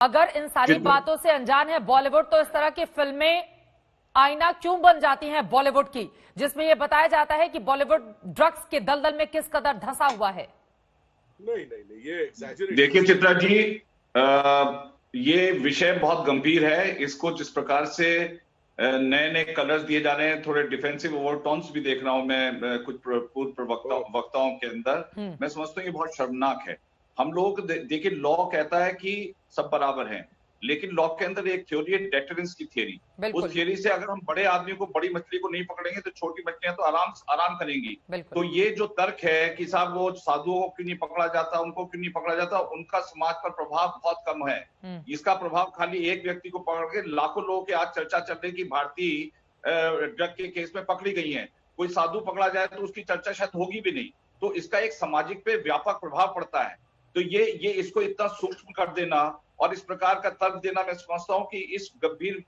अगर इन सारी बातों से अनजान है बॉलीवुड, तो इस तरह की फिल्में आईना क्यों बन जाती हैं बॉलीवुड की, जिसमें यह बताया जाता है कि बॉलीवुड ड्रग्स के दलदल में किस कदर धंसा हुआ है। नहीं, ये देखिए चित्रा जी, ये विषय बहुत गंभीर है। इसको जिस प्रकार से नए नए कलर्स दिए जा रहे हैं, थोड़े डिफेंसिव ओवरटोन्स भी देख रहा हूं मैं कुछ पूर्व वक्ताओं के अंदर, मैं समझता हूँ ये बहुत शर्मनाक है। हम लोग देखिए, लॉ कहता है कि सब बराबर हैं, लेकिन लॉ के अंदर एक थ्योरी है डेटरेंस की थ्योरी। उस थ्योरी से अगर हम बड़े आदमी को, बड़ी मछली को नहीं पकड़ेंगे तो छोटी मछलियां तो आराम करेंगी। तो ये जो तर्क है कि साहब वो साधुओं को क्यों नहीं पकड़ा जाता, उनको क्यों नहीं पकड़ा जाता, उनका समाज पर प्रभाव बहुत कम है। इसका प्रभाव खाली एक व्यक्ति को पकड़ के लाखों लोगों की आज चर्चा चल रही कि भारतीय ड्रग के केस में पकड़ी गई है। कोई साधु पकड़ा जाए तो उसकी चर्चा शायद होगी भी नहीं। तो इसका एक सामाजिक पे व्यापक प्रभाव पड़ता है। तो ये इसको इतना सूक्ष्म कर देना और इस प्रकार का तर्क देना, मैं समझता हूं कि इस गंभीर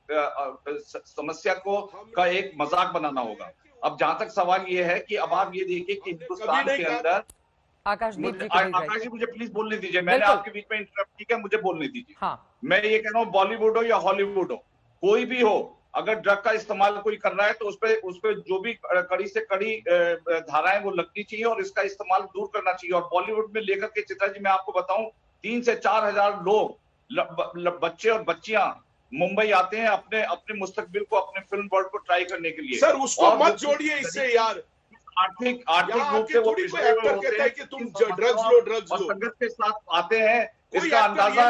समस्या का एक मजाक बनाना होगा। अब जहां तक सवाल ये है कि अब आप ये देखिए कि हिंदुस्तान के अंदर, आकाश जी मुझे प्लीज बोलने दीजिए, मैंने आपके बीच में इंटरप्ट किया, मुझे बोलने दीजिए। हाँ। मैं ये कह रहा हूँ, बॉलीवुड हो या हॉलीवुड हो, कोई भी हो, अगर ड्रग का इस्तेमाल कोई कर रहा है तो उस पर जो भी कड़ी से कड़ी धाराएं वो लगनी चाहिए और इसका इस्तेमाल दूर करना चाहिए। और बॉलीवुड में लेकर के चित्रा जी, मैं आपको बताऊं, 3 से 4 हजार लोग, बच्चे और बच्चियां मुंबई आते हैं अपने मुस्तकबिल को, अपने फिल्म वर्ल्ड को ट्राई करने के लिए। सर उसको मत जोड़िए इससे यार। आर्थिक रूप से वो कहता है कि तुम ड्रग्स लो, संगत के साथ आते हैं, इसका अंदाजा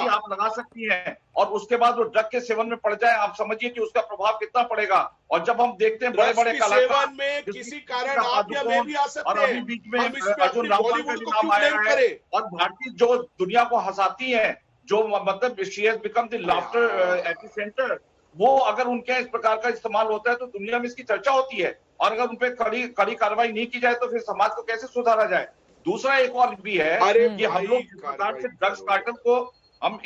आप लगा सकती हैं। और उसके बाद वो ड्रग के सेवन में पड़ जाए, आप समझिए कि उसका प्रभाव कितना पड़ेगा। और जब हम देखते हैं बड़े बड़े कलाकार में किसी कारण आप या मैं भी आ सकते हैं, और अभी बीच में अर्जुन रामपाल का नाम आया है, और भारतीय जो दुनिया को हंसाती है, जो मतलब she has become the laughter epicentre, वो अगर उनके इस प्रकार का इस्तेमाल होता है तो दुनिया में इसकी चर्चा होती है। और अगर उन पर कड़ी कार्रवाई नहीं की जाए तो फिर समाज को कैसे सुधारा जाए। दूसरा एक और भी है कि हम लोग जिस प्रकार से ड्रग्स कार्टल को हम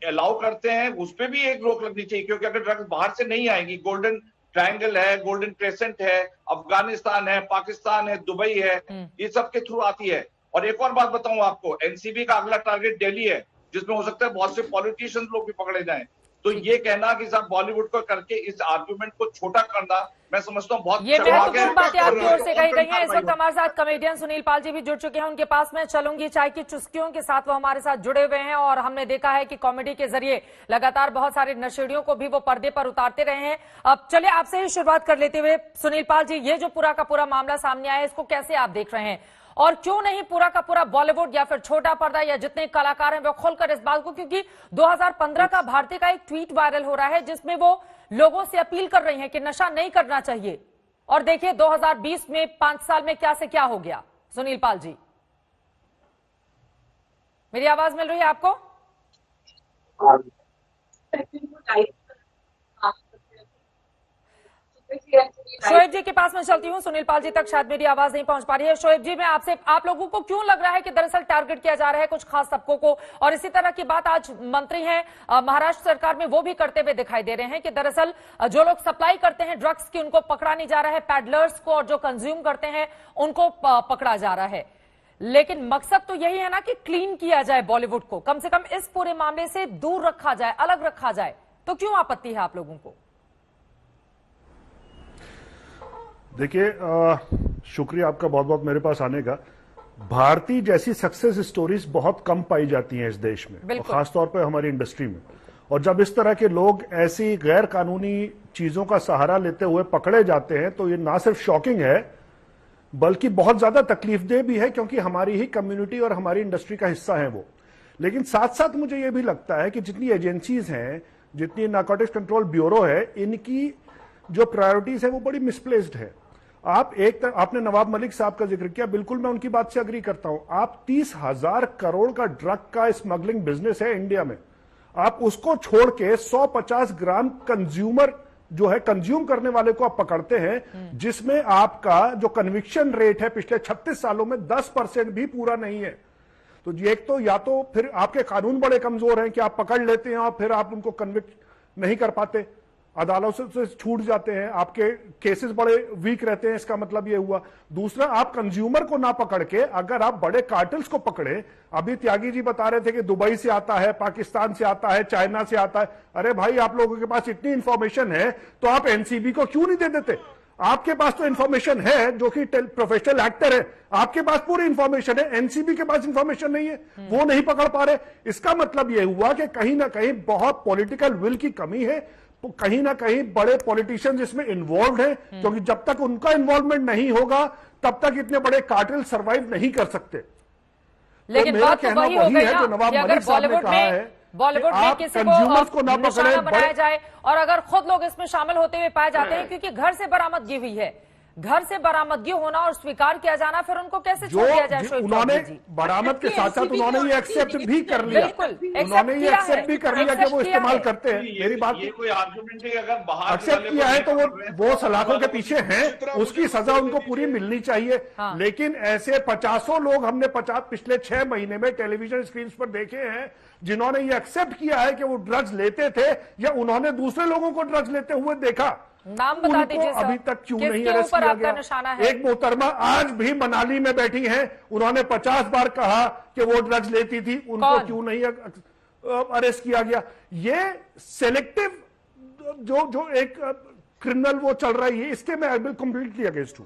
अलाउ करते हैं, उस पर भी एक रोक लगनी चाहिए, क्योंकि अगर ड्रग्स बाहर से नहीं आएगी, गोल्डन ट्रायंगल है, गोल्डन क्रेसेंट है, अफगानिस्तान है, पाकिस्तान है, दुबई है, ये सब के थ्रू आती है। और एक और बात बताऊं आपको, एनसीबी का अगला टारगेट दिल्ली है, जिसमें हो सकता है बहुत से पॉलिटिशियंस लोग भी पकड़े जाएं। तो ये कहना कि साहब बॉलीवुड को करके इस आर्गुमेंट को छोटा करना, मैं समझता हूँ बहुत ये महत्वपूर्ण बातें आपकी ओर से कही गई हैं। इस वक्त हमारे साथ कॉमेडियन सुनील पाल जी भी जुड़ चुके हैं, उनके पास मैं चलूंगी चाय की चुस्कियों के साथ, वो हमारे साथ जुड़े हुए हैं और हमने देखा है कि कॉमेडी के जरिए लगातार बहुत सारे नशेड़ियों को भी वो पर्दे पर उतारते रहे हैं। अब चलिए आपसे ही शुरुआत कर लेते हुए सुनील पाल जी, ये जो पूरा का पूरा मामला सामने आया है, इसको कैसे आप देख रहे हैं, और क्यों नहीं पूरा का पूरा बॉलीवुड या फिर छोटा पर्दा या जितने कलाकार हैं वो खुलकर इस बात को, क्योंकि 2015 का भारती का एक ट्वीट वायरल हो रहा है जिसमें वो लोगों से अपील कर रही हैं कि नशा नहीं करना चाहिए, और देखिए 2020 में 5 साल में क्या से क्या हो गया। सुनील पाल जी, मेरी आवाज मिल रही है आपको? शोएब जी के पास मैं चलती हूँ, सुनील पाल जी तक शायद मेरी आवाज नहीं पहुंच पा रही है। शोएब जी, मैं आपसे, आप लोगों को क्यों लग रहा है कि दरअसल टारगेट किया जा रहा है कुछ खास तबकों को, और इसी तरह की बात आज मंत्री हैं महाराष्ट्र सरकार में वो भी करते हुए दिखाई दे रहे हैं कि दरअसल जो लोग सप्लाई करते हैं ड्रग्स की उनको पकड़ा नहीं जा रहा है, पैडलर्स को, और जो कंज्यूम करते हैं उनको पकड़ा जा रहा है। लेकिन मकसद तो यही है ना कि क्लीन किया जाए बॉलीवुड को, कम से कम इस पूरे मामले से दूर रखा जाए, अलग रखा जाए, तो क्यों आपत्ति है आप लोगों को? देखिए, शुक्रिया आपका बहुत बहुत मेरे पास आने का। भारतीय जैसी सक्सेस स्टोरीज बहुत कम पाई जाती हैं इस देश में, और खासतौर पर हमारी इंडस्ट्री में। और जब इस तरह के लोग ऐसी गैर कानूनी चीजों का सहारा लेते हुए पकड़े जाते हैं तो ये ना सिर्फ शॉकिंग है बल्कि बहुत ज्यादा तकलीफदेह भी है, क्योंकि हमारी ही कम्युनिटी और हमारी इंडस्ट्री का हिस्सा है वो। लेकिन साथ साथ मुझे ये भी लगता है कि जितनी एजेंसीज हैं, जितनी नारकोटिक्स कंट्रोल ब्यूरो है, इनकी जो प्रायोरिटीज है वो बड़ी मिसप्लेस्ड है। आपने नवाब मलिक साहब का जिक्र किया, बिल्कुल मैं उनकी बात से अग्री करता हूं। आप 30,000 करोड़ का ड्रग का स्मगलिंग बिजनेस है इंडिया में, आप उसको छोड़ के 150 ग्राम कंज्यूमर जो है, कंज्यूम करने वाले को आप पकड़ते हैं, जिसमें आपका जो कन्विक्शन रेट है पिछले 36 सालों में 10% भी पूरा नहीं है। तो एक तो या तो फिर आपके कानून बड़े कमजोर हैं कि आप पकड़ लेते हैं और फिर आप उनको कन्विक्ट नहीं कर पाते, अदालतों से छूट जाते हैं, आपके केसेस बड़े वीक रहते हैं, इसका मतलब ये हुआ। दूसरा, आप कंज्यूमर को ना पकड़ के अगर आप बड़े कार्टल्स को पकड़े, अभी त्यागी जी बता रहे थे कि दुबई से आता है, पाकिस्तान से आता है, चाइना से आता है। अरे भाई, आप लोगों के पास इतनी इंफॉर्मेशन है तो आप एनसीबी को क्यों नहीं दे देते? आपके पास तो इंफॉर्मेशन है, जो कि प्रोफेशनल एक्टर है, आपके पास पूरी इंफॉर्मेशन है, एनसीबी के पास इंफॉर्मेशन नहीं है, वो नहीं पकड़ पा रहे। इसका मतलब यह हुआ कि कहीं ना कहीं बहुत पॉलिटिकल विल की कमी है, कहीं ना कहीं बड़े पॉलिटिशियंस इसमें इन्वॉल्व हैं, क्योंकि जब तक उनका इन्वॉल्वमेंट नहीं होगा तब तक इतने बड़े कार्टेल सर्वाइव नहीं कर सकते। लेकिन तो मेरा बात तो कहना वही हो वही गई है ना जो नवाब कि अगर मलिक साहब ने बॉलीवुड कहा है में किसी कंज्यूमर्स को ना को पकड़े, निशाना बनाया जाए और अगर खुद लोग इसमें शामिल होते हुए पाए जाते हैं, क्योंकि घर से बरामदगी हुई है, घर से बरामदगी होना और स्वीकार किया जाना, फिर उनको कैसे छोड़ दिया जाए? शोएब उन्होंने चौधरी जी, बरामद के साथ साथ उन्होंने ये एक्सेप्ट भी कर लिया, बिल्कुल उन्होंने ये एक्सेप्ट भी कर लिया कि वो इस्तेमाल करते हैं। मेरी बात ये कोई आर्गुमेंट है? अगर बाहर एक्सेप्ट किया है तो वो सलाखों के पीछे हैं, उसकी सजा उनको पूरी मिलनी चाहिए। लेकिन ऐसे 50 लोग हमने पिछले 6 महीने में टेलीविजन स्क्रीन पर देखे हैं जिन्होंने ये एक्सेप्ट किया है कि वो ड्रग्स लेते थे या उन्होंने दूसरे लोगों को ड्रग्स लेते हुए देखा। नाम बता दीजिए सर, अभी तक क्यों नहीं किसके अरेस्ट ऊपर किया आपका गया? निशाना है? एक मोहतरमा आज भी मनाली में बैठी हैं, उन्होंने 50 बार कहा कि वो ड्रग्स लेती थी, उनको क्यों नहीं अरेस्ट किया गया? ये सेलेक्टिव जो एक क्रिमिनल वो चल रही है, इसके मैं कम्प्लीटली अगेंस्ट हूं।